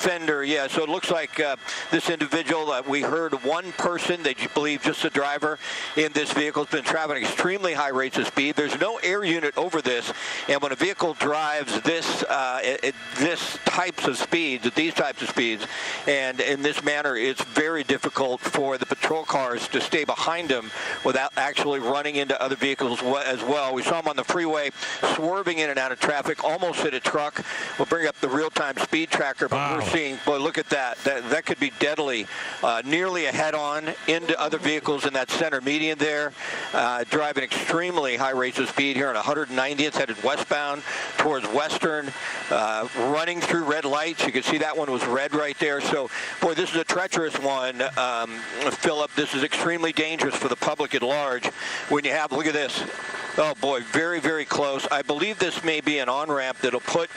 fender, yeah. So it looks like this individual, we heard one person, they believe just the driver in this vehicle, has been traveling extremely high rates of speed. There's no air unit over this, and when a vehicle drives these types of speeds, and in this manner, it's very difficult for the patrol cars to stay behind them without actually running into other vehicles as well. We saw him on the freeway swerving in and out of traffic, almost hit a truck. We'll bring up the real-time speed tracker, but we're seeing, boy, look at that. That could be deadly. Nearly a head-on into other vehicles in that center median there, driving extremely high rates of speed here on 190th, headed westbound towards Western, running through red lights. You can see that one was red right there. So, boy, this is a treacherous one, Philip. This is extremely dangerous for the public at large. When you have, look at this. Oh, boy, very, very close. I believe this may be an on-ramp that'll put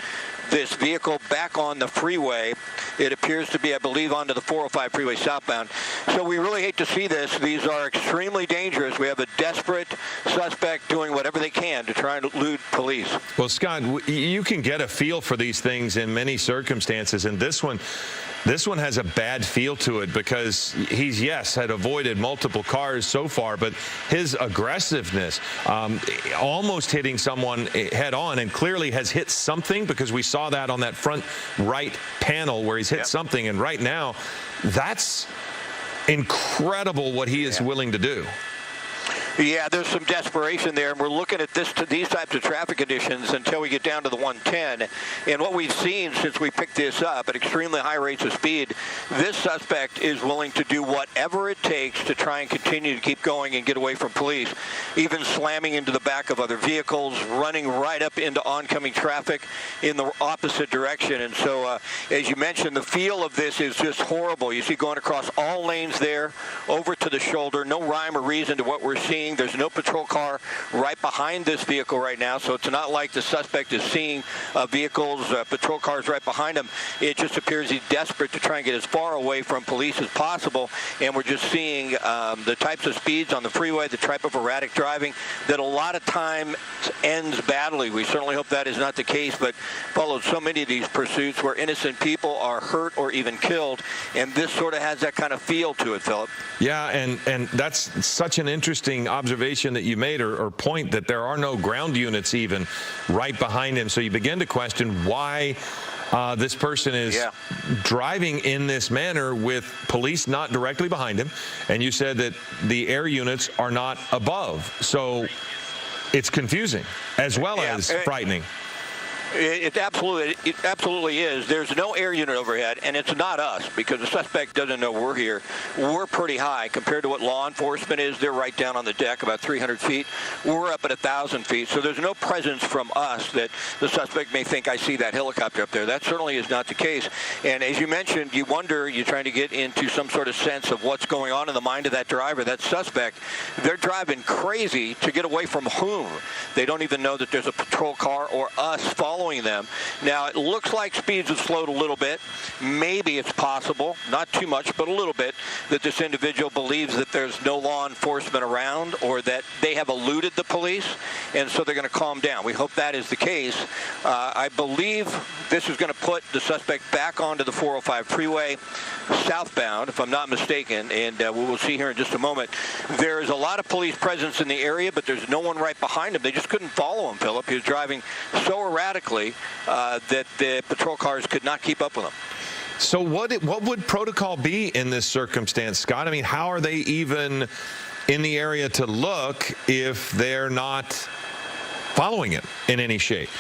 this vehicle back on the freeway. It appears to be, I believe, onto the 405 freeway southbound. So we really hate to see this. These are extremely dangerous. We have a desperate suspect doing whatever they can to try and elude police. Well, Scott, you can get a feel for these things in many circumstances, and this one has a bad feel to it because he's, yes, had avoided multiple cars so far, but his aggressiveness, almost hitting someone head on, and clearly has hit something because we saw that on that front right panel where he's hit something. And right now, that's incredible what he is willing to do. Yeah, there's some desperation there, and we're looking at these types of traffic conditions until we get down to the 110. And what we've seen since we picked this up at extremely high rates of speed, this suspect is willing to do whatever it takes to try and continue to keep going and get away from police, even slamming into the back of other vehicles, running right up into oncoming traffic in the opposite direction. And so, as you mentioned, the feel of this is just horrible. You see going across all lanes there, over to the shoulder, no rhyme or reason to what we're seeing. There's no patrol car right behind this vehicle right now, so it's not like the suspect is seeing vehicles, patrol cars right behind him. It just appears he's desperate to try and get as far away from police as possible, and we're just seeing the types of speeds on the freeway, the type of erratic driving that a lot of time ends badly. We certainly hope that is not the case, but followed so many of these pursuits where innocent people are hurt or even killed, and this sort of has that kind of feel to it, Philip. Yeah, and that's such an interesting observation that you made, or point, that there are no ground units even right behind him. So you begin to question why this person is driving in this manner with police not directly behind him. And you said that the air units are not above. So it's confusing as well as frightening. It absolutely is. There's no air unit overhead, and it's not us because the suspect doesn't know we're here. We're pretty high compared to what law enforcement is. They're right down on the deck, about 300 feet. We're up at 1,000 feet, so there's no presence from us that the suspect may think, I see that helicopter up there. That certainly is not the case. And as you mentioned, you wonder, you're trying to get into some sort of sense of what's going on in the mind of that driver, that suspect. They're driving crazy to get away from whom? They don't even know that there's a patrol car or us following them. Now, it looks like speeds have slowed a little bit. Maybe it's possible, not too much, but a little bit, that this individual believes that there's no law enforcement around or that they have eluded the police, and so they're going to calm down. We hope that is the case. I believe this is going to put the suspect back onto the 405 freeway southbound, if I'm not mistaken, and we will see here in just a moment. There's a lot of police presence in the area, but there's no one right behind him. They just couldn't follow him, Philip. He was driving so erratically that the patrol cars could not keep up with him. So what would protocol be in this circumstance, Scott? I mean, how are they even in the area to look if they're not following it in any shape?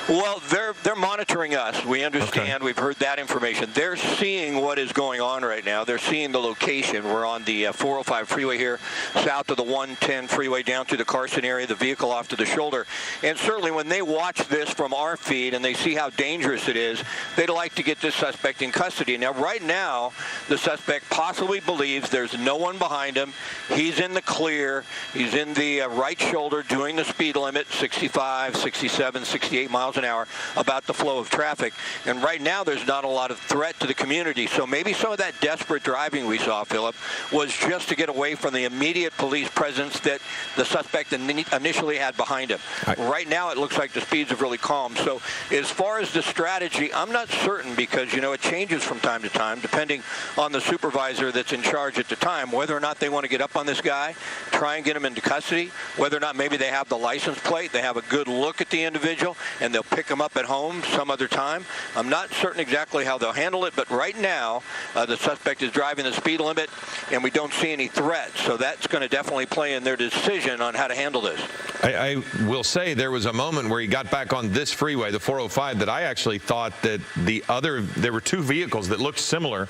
Well, they're monitoring us. We understand. Okay. We've heard that information. They're seeing what is going on right now. They're seeing the location. We're on the 405 freeway here, south of the 110 freeway, down through the Carson area, the vehicle off to the shoulder. And certainly when they watch this from our feed and they see how dangerous it is, they'd like to get this suspect in custody. Now, right now, the suspect possibly believes there's no one behind him. He's in the clear. He's in the right shoulder doing the speed limit, 65, 67, 68 miles miles an hour about the flow of traffic. And right now, there's not a lot of threat to the community. So maybe some of that desperate driving we saw, Philip, was just to get away from the immediate police presence that the suspect initially had behind him. Right now, it looks like the speeds have really calmed. So as far as the strategy, I'm not certain because, it changes from time to time, depending on the supervisor that's in charge at the time, whether or not they want to get up on this guy, try and get him into custody, whether or not maybe they have the license plate, they have a good look at the individual, and they'll pick him up at home some other time. I'm not certain exactly how they'll handle it, but right now, the suspect is driving the speed limit, and we don't see any threats. So that's going to definitely play in their decision on how to handle this. I will say there was a moment where he got back on this freeway, the 405, that I actually thought that there were two vehicles that looked similar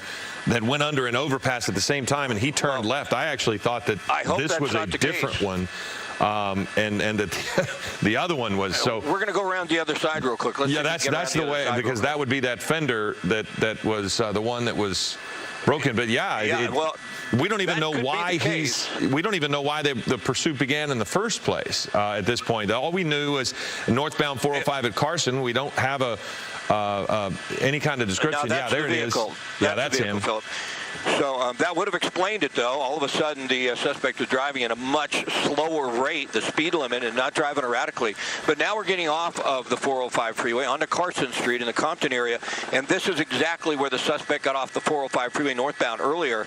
that went under an overpass at the same time, and he turned left. I actually thought that this was a different one. And that the other one was so. We're going to go around the other side real quick. That's the way, because that would be that fender that was the one that was broken. But we don't even know why we don't even know why the pursuit began in the first place at this point. All we knew was northbound 405 at Carson. We don't have any kind of description. Yeah, there it is. Yeah, that's him. Philip. So that would have explained it, though. All of a sudden, the suspect was driving at a much slower rate, the speed limit, and not driving erratically. But now we're getting off of the 405 freeway onto Carson Street in the Compton area, and this is exactly where the suspect got off the 405 freeway northbound earlier.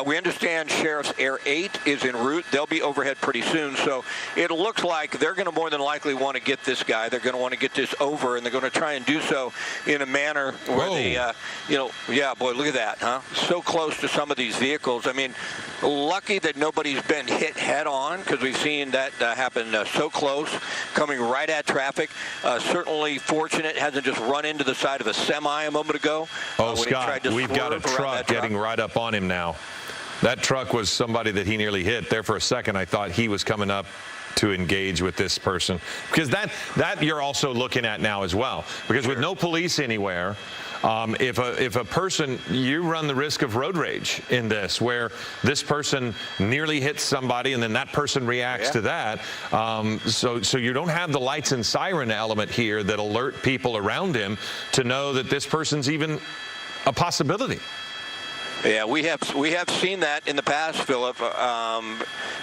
We understand Sheriff's Air 8 is en route. They'll be overhead pretty soon, so it looks like they're going to more than likely want to get this guy. They're going to want to get this over, and they're going to try and do so in a manner where they, yeah, boy, look at that, huh? So close to some of these vehicles. I mean, lucky that nobody's been hit head on, because we've seen that happen so close, coming right at traffic. Certainly fortunate hasn't just run into the side of a semi a moment ago. Oh, Scott, we've got a truck getting right up on him now. That truck was somebody that he nearly hit. There for a second, I thought he was coming up to engage with this person, because that you're also looking at now as well, because with no police anywhere, if a person, you run the risk of road rage in this, where this person nearly hits somebody and then that person reacts to that. So you don't have the lights and siren element here that alert people around him to know that this person's even a possibility. Yeah, we have seen that in the past, Philip.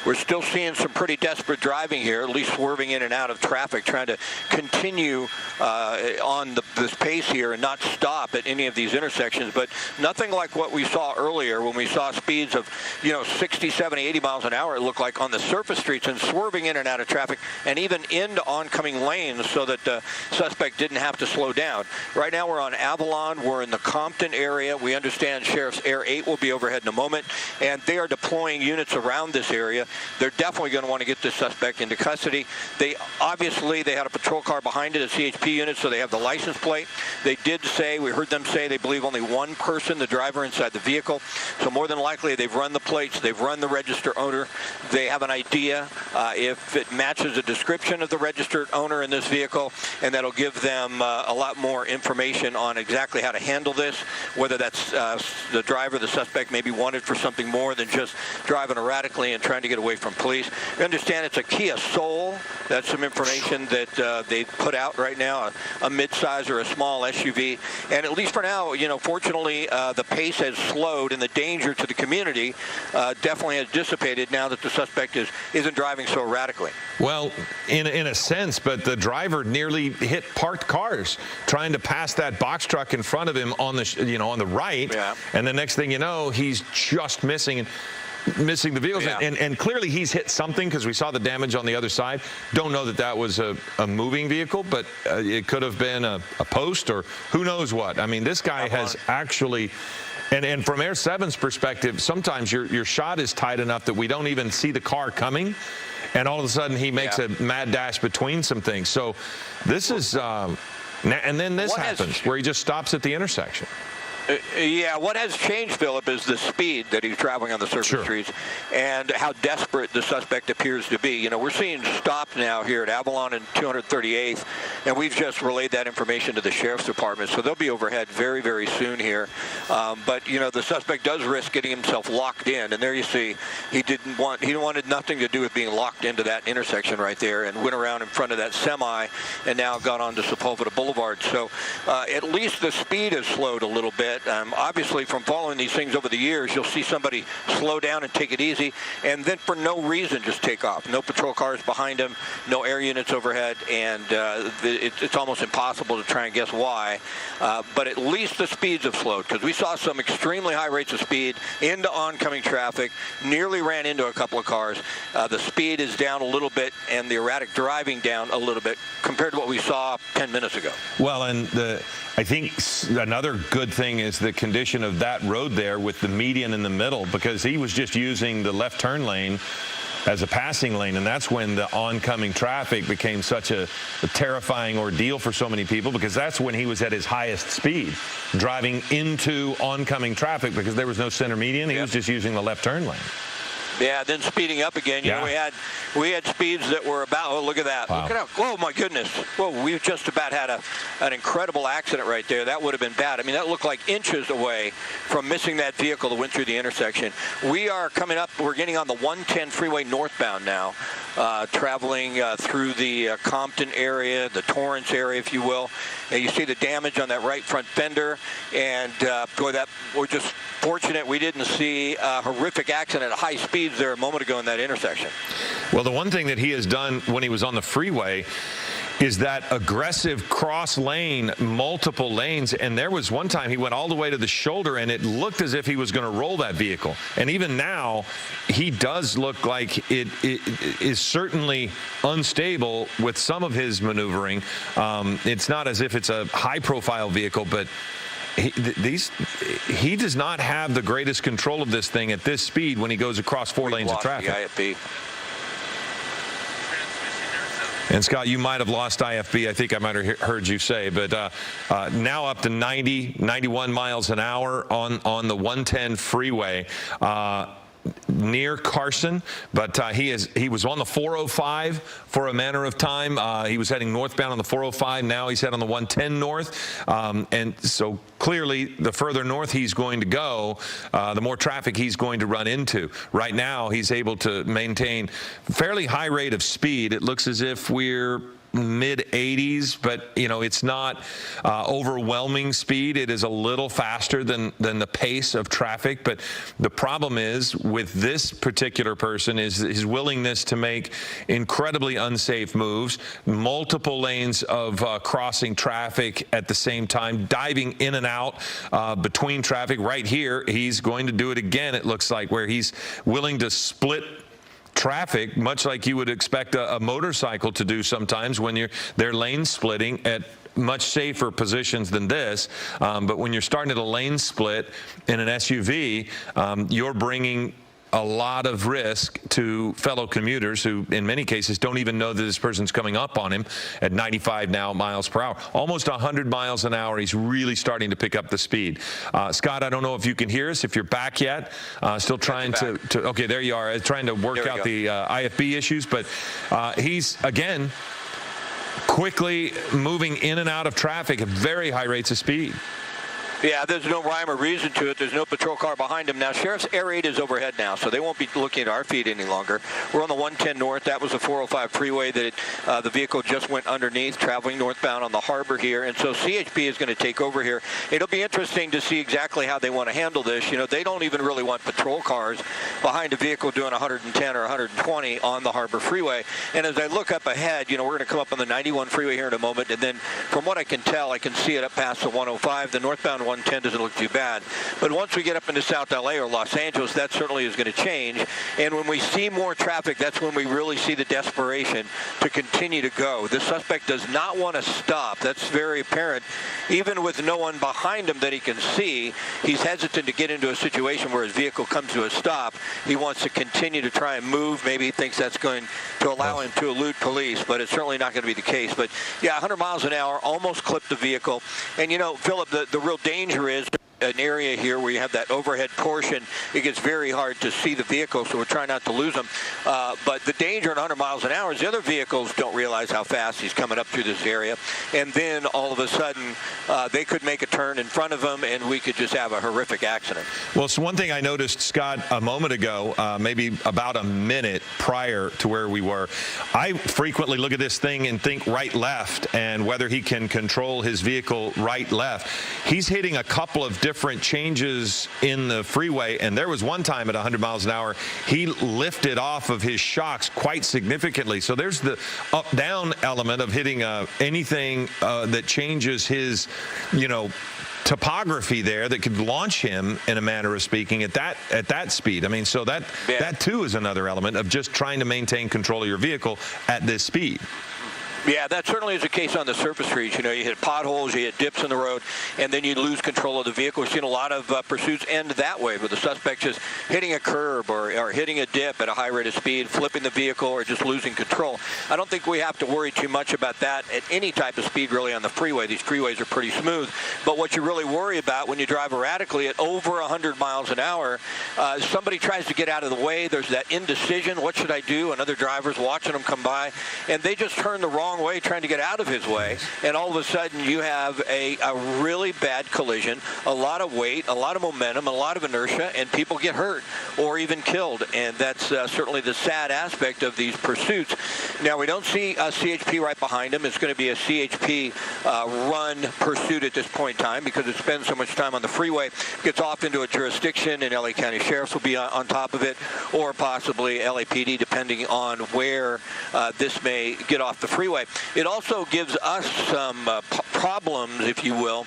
We're still seeing some pretty desperate driving here, at least swerving in and out of traffic, trying to continue on this pace here and not stop at any of these intersections. But nothing like what we saw earlier when we saw speeds of 60, 70, 80 miles an hour, it looked like, on the surface streets, and swerving in and out of traffic and even into oncoming lanes so that the suspect didn't have to slow down. Right now we're on Avalon. We're in the Compton area. We understand Sheriff's Air 8 will be overhead in a moment, and they are deploying units around this area. They're definitely going to want to get this suspect into custody. They had a patrol car behind it, a CHP unit, so they have the license plate. They did say, we heard them say, they believe only one person, the driver, inside the vehicle. So more than likely, they've run the plates, they've run the register owner. They have an idea if it matches the description of the registered owner in this vehicle, and that'll give them a lot more information on exactly how to handle this, whether that's the driver, the suspect, may be wanted for something more than just driving erratically and trying to get away from police. We understand it's a Kia Soul. That's some information that they put out right now, a midsize or a small SUV. And at least for now, fortunately, the pace has slowed, and the danger to the community definitely has dissipated now that the suspect isn't driving so erratically. Well, in a sense, but the driver nearly hit parked cars trying to pass that box truck in front of him on the on the right, and the next thing you know, he's just missing the vehicles, and clearly he's hit something, because we saw the damage on the other side. Don't know that was a moving vehicle, but it could have been a post or who knows what. I mean, this guy has actually, and from Air 7's perspective, sometimes your shot is tight enough that we don't even see the car coming, and all of a sudden he makes a mad dash between some things. So this is, and then this happens where he just stops at the intersection. Yeah, what has changed, Philip, is the speed that he's traveling on the surface streets and how desperate the suspect appears to be. You know, we're seeing stops now here at Avalon and 238th, and we've just relayed that information to the Sheriff's Department, so they'll be overhead very, very soon here. But, you know, the suspect does risk getting himself locked in, and there you see he wanted nothing to do with being locked into that intersection right there and went around in front of that semi and now got onto Sepulveda Boulevard. So at least the speed has slowed a little bit. Obviously, from following these things over the years, you'll see somebody slow down and take it easy, and then for no reason just take off. No patrol cars behind him, no air units overhead, and it's almost impossible to try and guess why. But at least the speeds have slowed, because we saw some extremely high rates of speed into oncoming traffic, nearly ran into a couple of cars. The speed is down a little bit, and the erratic driving down a little bit compared to what we saw 10 minutes ago. Well, and I think another good thing is the condition of that road there with the median in the middle, because he was just using the left turn lane as a passing lane, and that's when the oncoming traffic became such a terrifying ordeal for so many people, because that's when he was at his highest speed, driving into oncoming traffic because there was no center median. He was just using the left turn lane. Yeah, then speeding up again. You know, we had speeds that were about, oh, look at that. Wow. Look at how, oh, my goodness. Whoa, we've just about had an incredible accident right there. That would have been bad. I mean, that looked like inches away from missing that vehicle that went through the intersection. We are coming up, we're getting on the 110 freeway northbound now, traveling through the Compton area, the Torrance area, if you will. And you see the damage on that right front fender. And, boy, we're just fortunate we didn't see a horrific accident at high speeds there a moment ago in that intersection. Well, the one thing that he has done when he was on the freeway is that aggressive cross lane, multiple lanes, and there was one time he went all the way to the shoulder, and it looked as if he was going to roll that vehicle. And even now, he does look like it is certainly unstable with some of his maneuvering. It's not as if it's a high-profile vehicle, but he does not have the greatest control of this thing at this speed when he goes across four lanes of traffic. IFB. And Scott, you might have lost IFB. I think I might have heard you say, but now up to 91 miles an hour on the 110 freeway. Near Carson, but he was on the 405 for a manner of time. He was heading northbound on the 405. Now he's heading on the 110 north, and so clearly the further north he's going to go, the more traffic he's going to run into. Right now he's able to maintain a fairly high rate of speed. It looks as if we're mid 80s, but you know, it's not overwhelming speed. It is a little faster than the pace of traffic. But the problem is with this particular person is his willingness to make incredibly unsafe moves, multiple lanes of crossing traffic at the same time, diving in and out between traffic. Right here, he's going to do it again, it looks like, where he's willing to split traffic, much like you would expect a motorcycle to do sometimes when they're lane splitting at much safer positions than this. But when you're starting at a lane split in an SUV, you're bringing a lot of risk to fellow commuters who, in many cases, don't even know that this person's coming up on him at 95 now miles per hour. Almost 100 miles an hour. He's really starting to pick up the speed. Scott, I don't know if you can hear us, if you're back yet. Still trying to okay, there you are, trying to work out the IFB issues. But he's, again, quickly moving in and out of traffic at very high rates of speed. Yeah, there's no rhyme or reason to it. There's no patrol car behind him. Now, Sheriff's Air 8 is overhead now, so they won't be looking at our feet any longer. We're on the 110 north. That was the 405 freeway that the vehicle just went underneath, traveling northbound on the harbor here. And so CHP is going to take over here. It'll be interesting to see exactly how they want to handle this. You know, they don't even really want patrol cars behind a vehicle doing 110 or 120 on the harbor freeway. And as I look up ahead, you know, we're going to come up on the 91 freeway here in a moment. And then from what I can tell, I can see it up past the 105. The northbound 110 doesn't look too bad. But once we get up into South LA or Los Angeles, that certainly is going to change. And when we see more traffic, that's when we really see the desperation to continue to go. The suspect does not want to stop. That's very apparent. Even with no one behind him that he can see, he's hesitant to get into a situation where his vehicle comes to a stop. He wants to continue to try and move. Maybe he thinks that's going to allow him to elude police, but it's certainly not going to be the case. But yeah, 100 miles an hour, almost clipped the vehicle. And you know, Philip, the real danger is an area here where you have that overhead portion. It gets very hard to see the vehicle, so we're trying not to lose them. But the danger at 100 miles an hour is the other vehicles don't realize how fast he's coming up through this area. And then all of a sudden, they could make a turn in front of him, and we could just have a horrific accident. Well, so one thing I noticed, Scott, a moment ago, maybe about a minute prior to where we were, I frequently look at this thing and think right, left, and whether he can control his vehicle right, left. He's hitting a couple of different changes in the freeway, and there was one time at 100 miles an hour, he lifted off of his shocks quite significantly. So there's the up-down element of hitting anything that changes his, topography there that could launch him, in a manner of speaking, at that speed. I mean, so that too is another element of just trying to maintain control of your vehicle at this speed. Yeah, that certainly is the case on the surface streets. You hit potholes, you hit dips in the road, and then you lose control of the vehicle. We've seen a lot of pursuits end that way, with the suspect just hitting a curb or hitting a dip at a high rate of speed, flipping the vehicle, or just losing control. I don't think we have to worry too much about that at any type of speed, really, on the freeway. These freeways are pretty smooth. But what you really worry about when you drive erratically at over 100 miles an hour, somebody tries to get out of the way. There's that indecision. What should I do? And other drivers watching them come by, and they just turn the wrong way trying to get out of his way, and all of a sudden you have a really bad collision, a lot of weight, a lot of momentum, a lot of inertia, and people get hurt or even killed. And that's certainly the sad aspect of these pursuits. Now, we don't see a CHP right behind him. It's going to be a CHP run pursuit at this point in time, because it spends so much time on the freeway, gets off into a jurisdiction, and LA County Sheriffs will be on top of it, or possibly LAPD, depending on where this may get off the freeway. It also gives us some problems, if you will.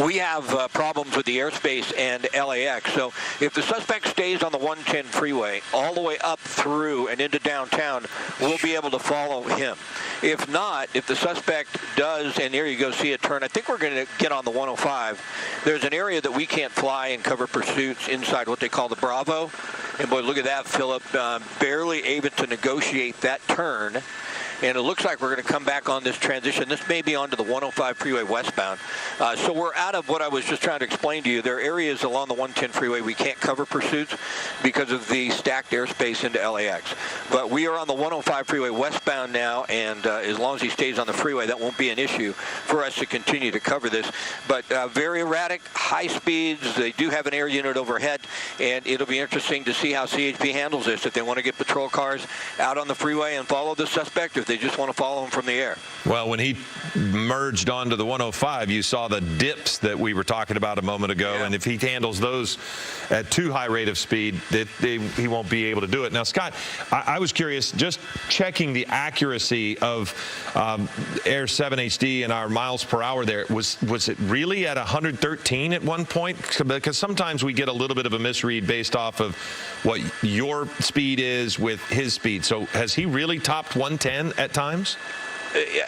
We have problems with the airspace and LAX. So if the suspect stays on the 110 freeway all the way up through and into downtown, we'll be able to follow him. If not, if the suspect does, and there you go, see a turn, I think we're going to get on the 105. There's an area that we can't fly and cover pursuits inside what they call the Bravo. And boy, look at that, Philip, barely able to negotiate that turn. And it looks like we're going to come back on this transition. This may be onto the 105 freeway westbound. So we're out of what I was just trying to explain to you. There are areas along the 110 freeway we can't cover pursuits because of the stacked airspace into LAX. But we are on the 105 freeway westbound now, and as long as he stays on the freeway, that won't be an issue for us to continue to cover this. But very erratic, high speeds. They do have an air unit overhead, and it'll be interesting to see how CHP handles this. If they want to get patrol cars out on the freeway and follow the suspect, or if they just want to follow him from the air. Well, when he merged onto the 105, you saw the dips that we were talking about a moment ago, and if he handles those at too high rate of speed, he won't be able to do it. Now, Scott, I was curious, just checking the accuracy of Air 7 HD and our miles per hour there, was it really at 113 at one point? Because sometimes we get a little bit of a misread based off of what your speed is with his speed. So has he really topped 110 at times?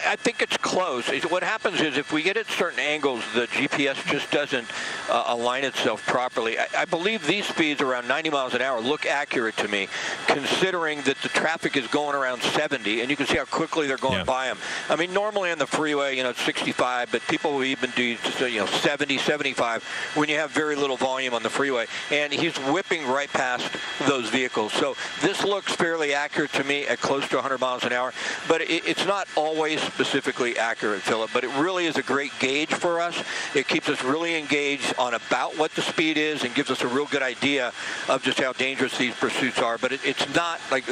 I think it's close. What happens is if we get at certain angles, the GPS just doesn't align itself properly. I believe these speeds around 90 miles an hour look accurate to me, considering that the traffic is going around 70, and you can see how quickly they're going by them. I mean, normally on the freeway, it's 65, but people will even do 70, 75 when you have very little volume on the freeway, and he's whipping right past those vehicles. So this looks fairly accurate to me at close to 100 miles an hour, but it's not always specifically accurate, Philip, but it really is a great gauge for us. It keeps us really engaged on about what the speed is and gives us a real good idea of just how dangerous these pursuits are. But it's not like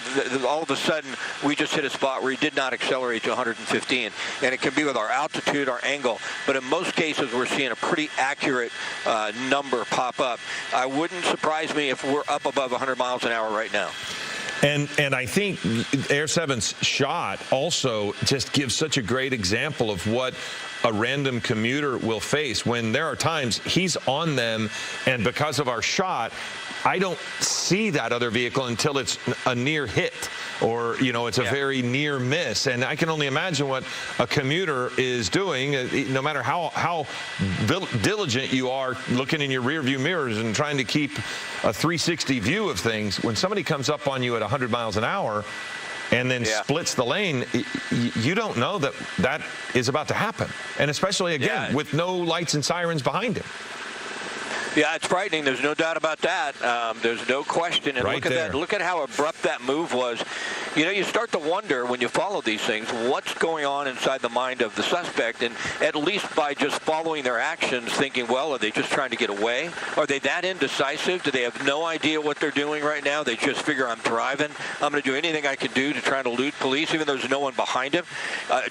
all of a sudden we just hit a spot where he did not accelerate to 115, and it can be with our altitude, our angle, but in most cases we're seeing a pretty accurate number pop up. I wouldn't surprise me if we're up above 100 miles an hour right now. And I think Air 7's shot also just gives such a great example of what a random commuter will face when there are times he's on them, and because of our shot, I don't see that other vehicle until it's a near hit, or it's a very near miss. And I can only imagine what a commuter is doing, no matter how diligent you are looking in your rearview mirrors and trying to keep a 360 view of things. When somebody comes up on you at 100 miles an hour and then splits the lane, you don't know that is about to happen. And especially, again, with no lights and sirens behind him. Yeah, it's frightening. There's no doubt about that. There's no question. And Right look at there. that. Look at how abrupt that move was. You know, you start to wonder when you follow these things, what's going on inside the mind of the suspect. And at least by just following their actions, thinking, well, are they just trying to get away? Are they that indecisive? Do they have no idea what they're doing right now? They just figure, I'm driving. I'm going to do anything I can do to try to elude police, even though there's no one behind him.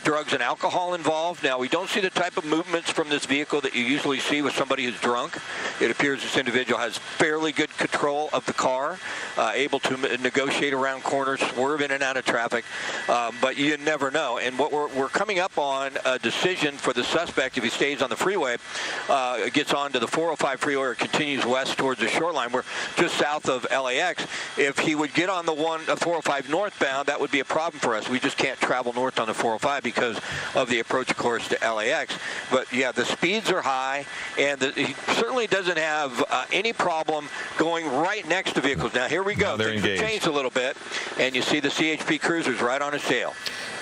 Drugs and alcohol involved. Now, we don't see the type of movements from this vehicle that you usually see with somebody who's drunk. It appears this individual has fairly good control of the car, able to negotiate around corners, swerve in and out of traffic, but you never know. And what we're coming up on a decision for the suspect if he stays on the freeway, gets onto the 405 freeway or continues west towards the shoreline. We're just south of LAX. If he would get on the 405 northbound, that would be a problem for us. We just can't travel north on the 405 because of the approach course to LAX. But yeah, the speeds are high, and he certainly doesn't have any problem going right next to vehicles. Now here we go. Now they're Things have engaged. changed a little bit, and you see the CHP cruisers right on his tail.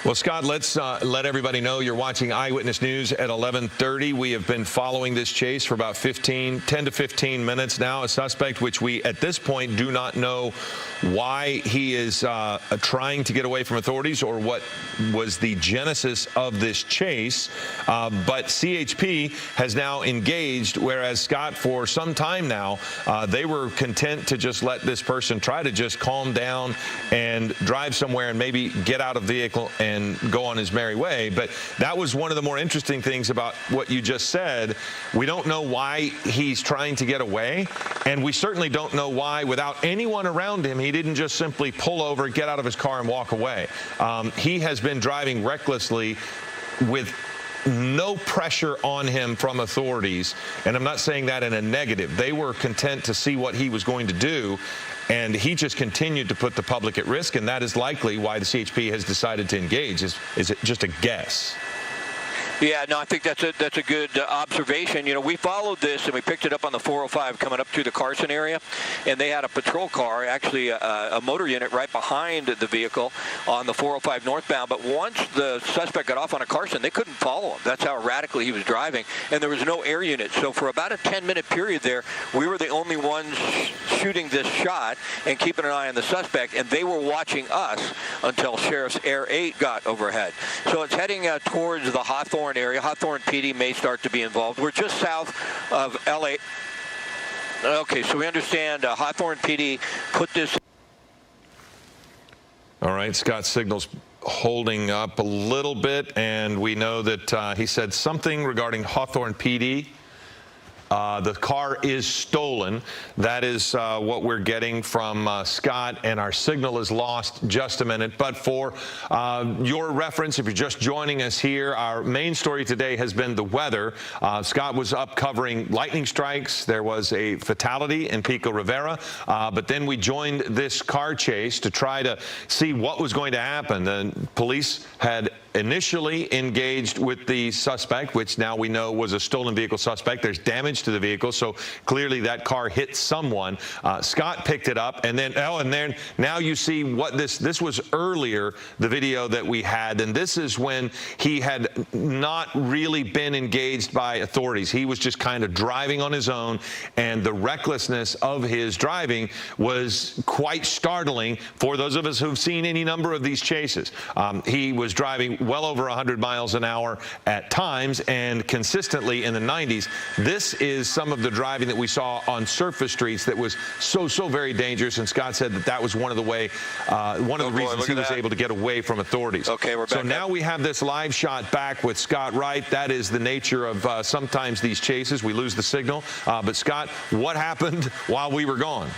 Well, Scott, let's let everybody know you're watching Eyewitness News at 11:30. We have been following this chase for about 10 to 15 minutes now. A suspect which we, at this point, do not know why he is trying to get away from authorities or what was the genesis of this chase. But CHP has now engaged, whereas, Scott, for some time now, they were content to just let this person try to just calm down and drive somewhere and maybe get out of vehicle and go on his merry way. But that was one of the more interesting things about what you just said. We don't know why he's trying to get away, and we certainly don't know why, without anyone around him, he didn't just simply pull over, get out of his car, and walk away. He has been driving recklessly with no pressure on him from authorities, and I'm not saying that in a negative. They were content to see what he was going to do, and he just continued to put the public at risk, and that is likely why the CHP has decided to engage. Is it just a guess? Yeah, no, I think that's a good observation. You know, we followed this and we picked it up on the 405 coming up through the Carson area, and they had a patrol car, actually a motor unit right behind the vehicle on the 405 northbound. But once the suspect got off on a Carson, they couldn't follow him. That's how erratically he was driving, and there was no air unit. So for about a 10-minute period there, we were the only ones shooting this shot and keeping an eye on the suspect, and they were watching us until Sheriff's Air 8 got overhead. So it's heading towards the Hawthorne area. Hawthorne PD may start to be involved. We're just south of LA. Okay, so we understand Hawthorne PD put this. All right, Scott's signal's holding up a little bit, and we know that he said something regarding Hawthorne PD. The car is stolen. That is what we're getting from Scott, and our signal is lost just a minute. But for your reference, if you're just joining us here, our main story today has been the weather. Scott was up covering lightning strikes. There was a fatality in Pico Rivera, but then we joined this car chase to try to see what was going to happen. The police had initially engaged with the suspect, which now we know was a stolen vehicle suspect. There's damage to the vehicle, so clearly that car hit someone. Scott picked it up, and then now you see what this was earlier, the video that we had, and this is when he had not really been engaged by authorities. He was just kind of driving on his own, and the recklessness of his driving was quite startling for those of us who've seen any number of these chases. He was driving well over 100 miles an hour at times, and consistently in the 90s. This is some of the driving that we saw on surface streets that was so very dangerous, and Scott said that was one of the reasons he was able to get away from authorities. Okay, we're back. So now we have this live shot back with Scott Wright. That is the nature of sometimes these chases. We lose the signal. But Scott, what happened while we were gone?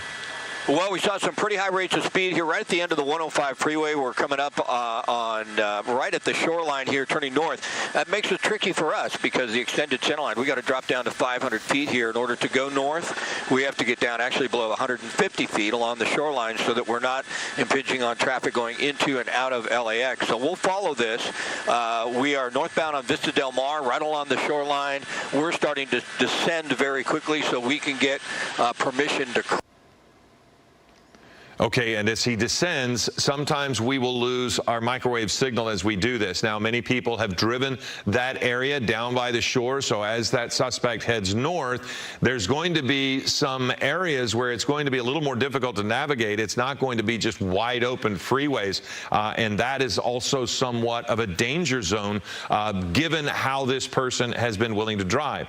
Well, we saw some pretty high rates of speed here right at the end of the 105 freeway. We're coming up right at the shoreline here, turning north. That makes it tricky for us because the extended center line, we got to drop down to 500 feet here in order to go north. We have to get down actually below 150 feet along the shoreline so that we're not impinging on traffic going into and out of LAX. So we'll follow this. We are northbound on Vista Del Mar, right along the shoreline. We're starting to descend very quickly so we can get permission to. Okay, and as he descends, sometimes we will lose our microwave signal as we do this. Now, many people have driven that area down by the shore, so as that suspect heads north, there's going to be some areas where it's going to be a little more difficult to navigate. It's not going to be just wide open freeways, and that is also somewhat of a danger zone given how this person has been willing to drive.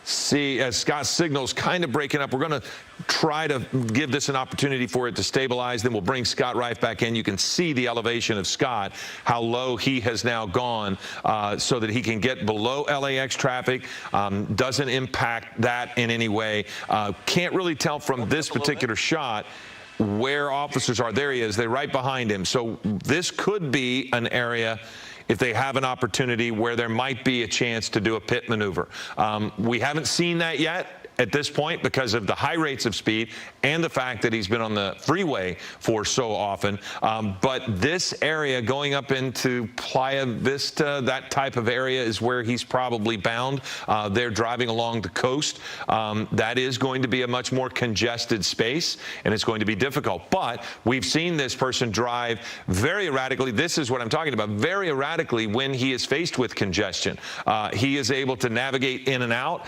See, as Scott's signal's kind of breaking up, we're going to try to give this an opportunity for it to stabilize. Then we'll bring Scott Reif back in. You can see the elevation of Scott, how low he has now gone so that he can get below LAX traffic. Doesn't impact that in any way. Can't really tell from this particular shot where officers are. There he is. They're right behind him. So this could be an area, if they have an opportunity, where there might be a chance to do a pit maneuver. We haven't seen that yet at this point because of the high rates of speed and the fact that he's been on the freeway for so often. But this area going up into Playa Vista, that type of area is where he's probably bound. They're driving along the coast. That is going to be a much more congested space, and it's going to be difficult. But we've seen this person drive very erratically. This is what I'm talking about, very erratically when he is faced with congestion. He is able to navigate in and out.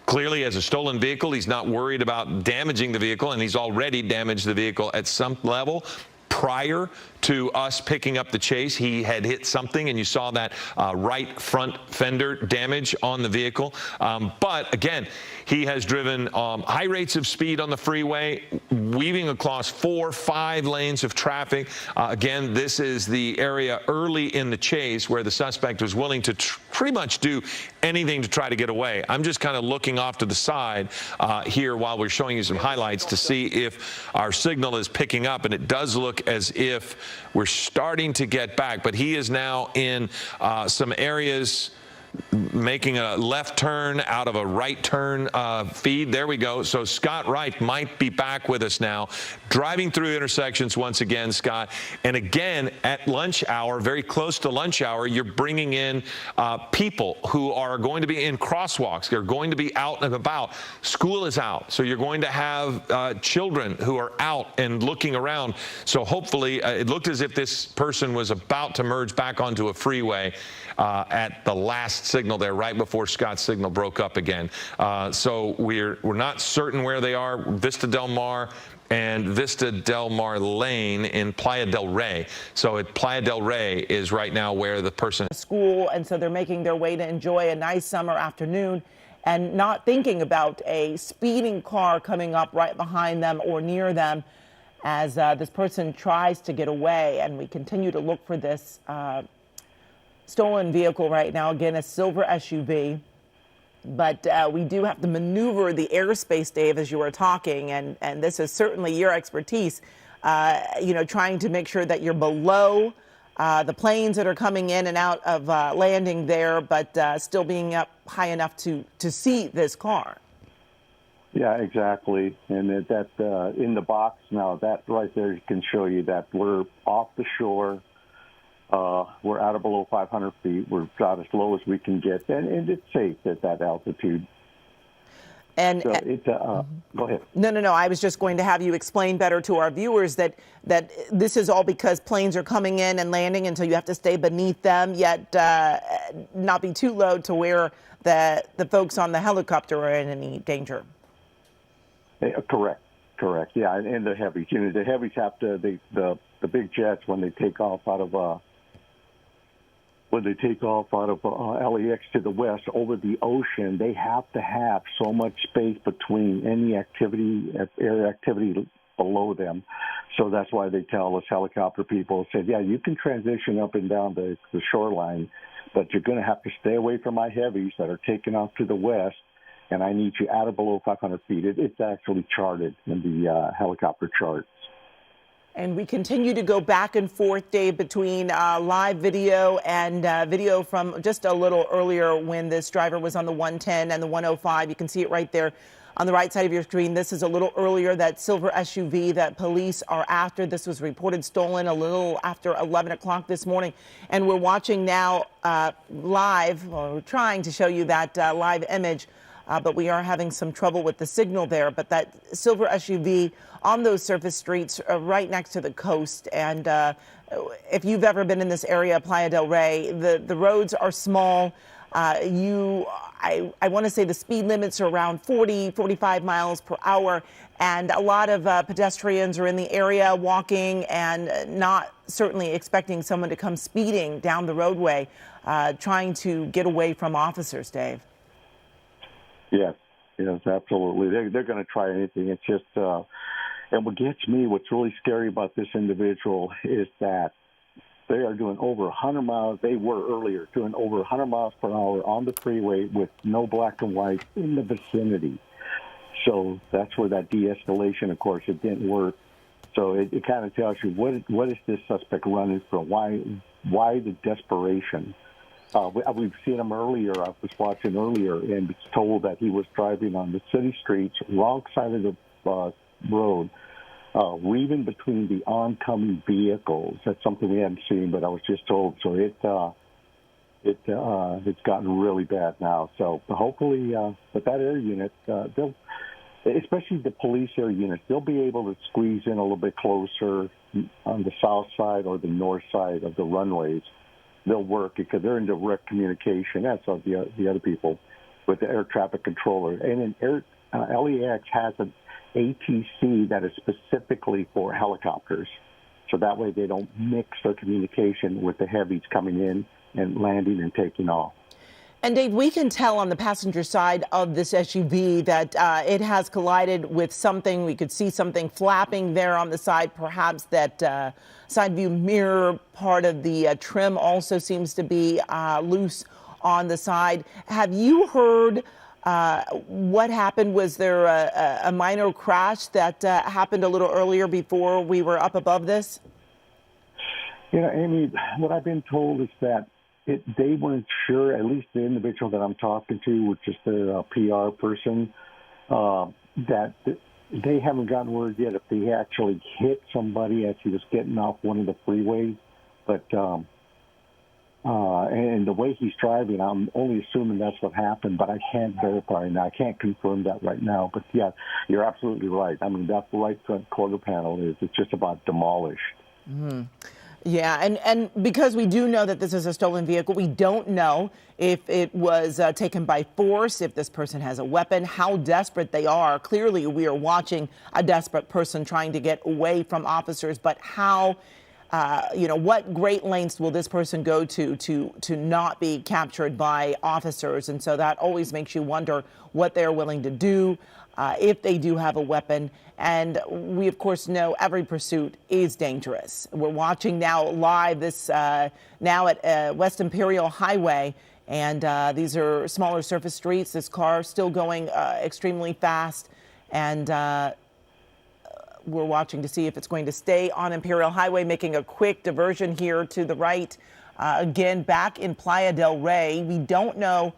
Clearly, as a stolen vehicle, he's not worried about damaging the vehicle, and he's already damaged the vehicle at some level. Prior to us picking up the chase, he had hit something, and you saw that right front fender damage on the vehicle. But again, he has driven high rates of speed on the freeway, weaving across 4, 5 lanes of traffic. Again, this is the area early in the chase where the suspect was willing to pretty much do anything to try to get away. I'm just kind of looking off to the side here while we're showing you some highlights to see if our signal is picking up, and it does look as if we're starting to get back. But he is now in some areas making a left turn out of a right turn feed. There we go. So Scott Wright might be back with us now, driving through intersections once again, Scott. And again, at lunch hour, very close to lunch hour, you're bringing in people who are going to be in crosswalks. They're going to be out and about. School is out, so you're going to have children who are out and looking around. So hopefully, it looked as if this person was about to merge back onto a freeway at the last signal there, right before Scott's signal broke up again. So we're not certain where they are. Vista Del Mar and Vista Del Mar Lane in Playa del Rey. So at Playa del Rey is right now where the person school, and so they're making their way to enjoy a nice summer afternoon and not thinking about a speeding car coming up right behind them or near them as this person tries to get away. And we continue to look for this stolen vehicle right now, again, a silver SUV. But we do have to maneuver the airspace, Dave, as you were talking, and this is certainly your expertise, you know, trying to make sure that you're below the planes that are coming in and out of landing there, but still being up high enough to see this car. Yeah, exactly. And that in the box now, that right there can show you that we're off the shore. We're out of below 500 feet. We're about as low as we can get, and it's safe at that altitude. And so it's go ahead. No. I was just going to have you explain better to our viewers that this is all because planes are coming in and landing, and so you have to stay beneath them, yet not be too low to where the folks on the helicopter are in any danger. Correct. Yeah, and the heavies. You know, the heavies have to the big jets when they take off out of LAX to the west over the ocean, they have to have so much space between any activity, air activity below them. So that's why they tell us helicopter people, said, yeah, you can transition up and down the shoreline, but you're going to have to stay away from my heavies that are taking off to the west, and I need you out of below 500 feet. It's actually charted in the helicopter charts. And we continue to go back and forth, Dave, between live video and video from just a little earlier when this driver was on the 110 and the 105. You can see it right there on the right side of your screen. This is a little earlier, that silver SUV that police are after. This was reported stolen a little after 11 o'clock this morning. And we're watching now live, or we're trying to show you that live image but we are having some trouble with the signal there. But that silver SUV on those surface streets right next to the coast. And if you've ever been in this area, Playa del Rey, the roads are small. I want to say the speed limits are around 40, 45 miles per hour. And a lot of pedestrians are in the area walking and not certainly expecting someone to come speeding down the roadway, trying to get away from officers, Dave. Yes, absolutely. They're going to try anything. It's just, and what gets me, what's really scary about this individual is that they are doing over 100 miles. They were earlier doing over 100 miles per hour on the freeway with no black and white in the vicinity. So that's where that de-escalation, of course, it didn't work. So it kind of tells you what is this suspect running from? Why the desperation? We've seen him earlier. I was watching earlier, and it's told that he was driving on the city streets, wrong side of the road, weaving between the oncoming vehicles. That's something we hadn't seen, but I was just told. So it's gotten really bad now. So hopefully, but that air unit, especially the police air units, they'll be able to squeeze in a little bit closer on the south side or the north side of the runways. They'll work because they're in direct communication. That's the other people with the air traffic controller. And LAX has an ATC that is specifically for helicopters. So that way they don't mix their communication with the heavies coming in and landing and taking off. And Dave, we can tell on the passenger side of this SUV that it has collided with something. We could see something flapping there on the side. Perhaps that side view mirror part of the trim also seems to be loose on the side. Have you heard what happened? Was there a minor crash that happened a little earlier before we were up above this? Amy, what I've been told is that they weren't sure, at least the individual that I'm talking to, which is their PR person, that they haven't gotten word yet if they actually hit somebody as he was getting off one of the freeways. But and the way he's driving, I'm only assuming that's what happened, but I can't verify now. I can't confirm that right now. But yeah, you're absolutely right. I mean, that right front quarter panel it's just about demolished. Mm-hmm. Yeah, and because we do know that this is a stolen vehicle, we don't know if it was taken by force, if this person has a weapon, how desperate they are. Clearly, we are watching a desperate person trying to get away from officers, but how, what great lengths will this person go to not be captured by officers? And so that always makes you wonder what they're willing to do. If they do have a weapon. And we, of course, know every pursuit is dangerous. We're watching now live this now at West Imperial Highway. And these are smaller surface streets. This car still going extremely fast. And we're watching to see if it's going to stay on Imperial Highway, making a quick diversion here to the right. Again, back in Playa del Rey. We don't know,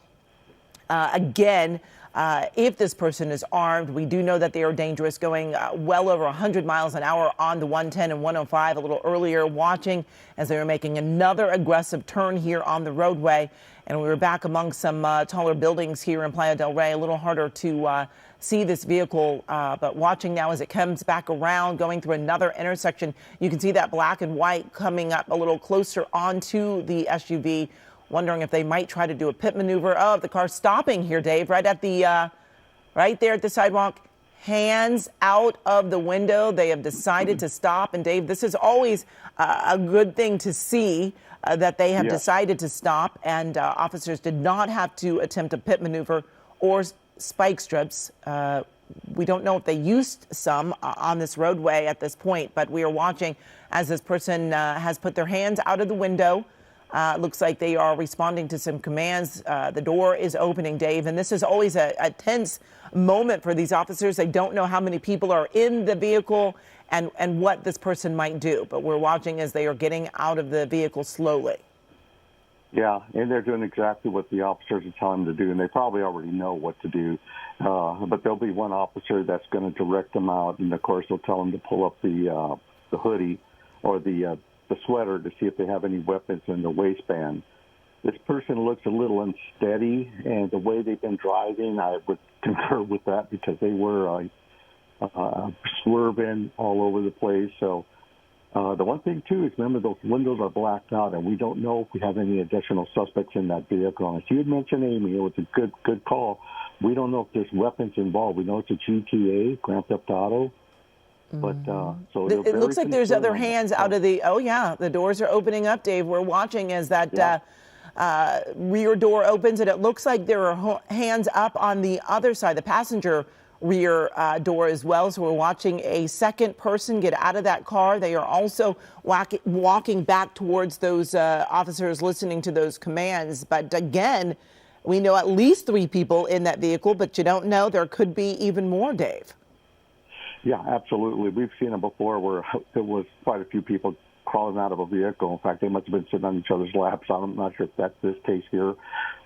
if this person is armed. We do know that they are dangerous, going well over 100 miles an hour on the 110 and 105 a little earlier, watching as they were making another aggressive turn here on the roadway. And we were back among some taller buildings here in Playa del Rey, a little harder to see this vehicle, but watching now as it comes back around, going through another intersection. You can see that black and white coming up a little closer onto the SUV. Wondering if they might try to do a pit maneuver. Oh, the car stopping here, Dave, right at the, right there at the sidewalk. Hands out of the window. They have decided to stop. And Dave, this is always a good thing to see that they have decided to stop. And officers did not have to attempt a pit maneuver or spike strips. We don't know if they used some on this roadway at this point, but we are watching as this person has put their hands out of the window. Looks like they are responding to some commands. The door is opening, Dave, and this is always a tense moment for these officers. They don't know how many people are in the vehicle and what this person might do. But we're watching as they are getting out of the vehicle slowly. Yeah, and they're doing exactly what the officers are telling them to do, and they probably already know what to do. But there'll be one officer that's going to direct them out, and, of course, they'll tell them to pull up the hoodie or the sweater to see if they have any weapons in the waistband. This person looks a little unsteady, and the way they've been driving, I would concur with that because they were swerving all over the place. So the one thing, too, is remember those windows are blacked out, and we don't know if we have any additional suspects in that vehicle. And as you had mentioned, Amy, it was a good call. We don't know if there's weapons involved. We know it's a GTA, Grand Theft Auto. But so it looks like there's other hands out of the, oh yeah, the doors are opening up, Dave. We're watching as that rear door opens, and it looks like there are hands up on the other side, the passenger rear door as well. So we're watching a second person get out of that car. They are also walking back towards those officers listening to those commands. But again, we know at least 3 people in that vehicle, but you don't know. There could be even more, Dave. Yeah, absolutely. We've seen it before where there was quite a few people crawling out of a vehicle. In fact, they must have been sitting on each other's laps. I'm not sure if that's this case here.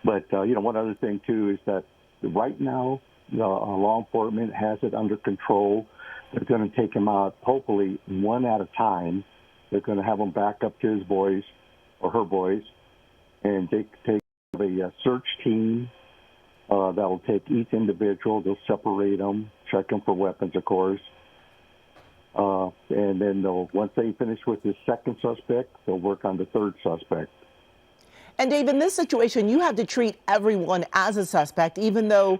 But, one other thing, too, is that right now, law enforcement has it under control. They're going to take him out, hopefully, one at a time. They're going to have him back up to his boys or her boys, and they take a search team that'll take each individual. They'll separate them, check them for weapons, of course. And then once they finish with the second suspect, they'll work on the third suspect. And Dave, in this situation, you have to treat everyone as a suspect, even though,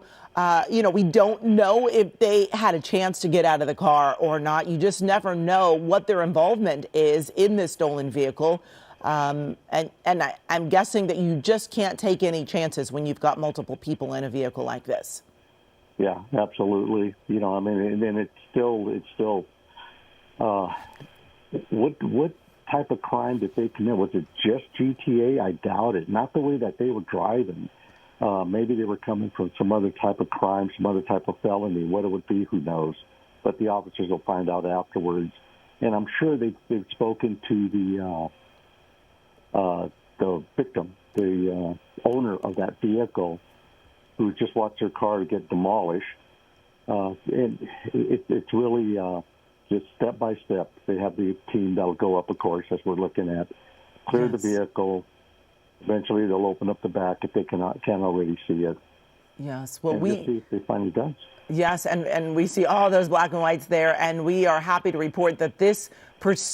we don't know if they had a chance to get out of the car or not. You just never know what their involvement is in this stolen vehicle. And I'm guessing that you just can't take any chances when you've got multiple people in a vehicle like this. Yeah, absolutely. And then it's still, what type of crime did they commit? Was it just GTA? I doubt it. Not the way that they were driving. Maybe they were coming from some other type of crime, some other type of felony. What it would be, who knows? But the officers will find out afterwards. And I'm sure they've spoken to the victim, the owner of that vehicle, who just watched their car get demolished. And it's really just step by step. They have the team that'll go up, of course, as we're looking at, clear the vehicle. Eventually, they'll open up the back if they can't already see it. Yes. Well, and see if they find guns. Yes, and we see all those black and whites there, and we are happy to report that this pursuit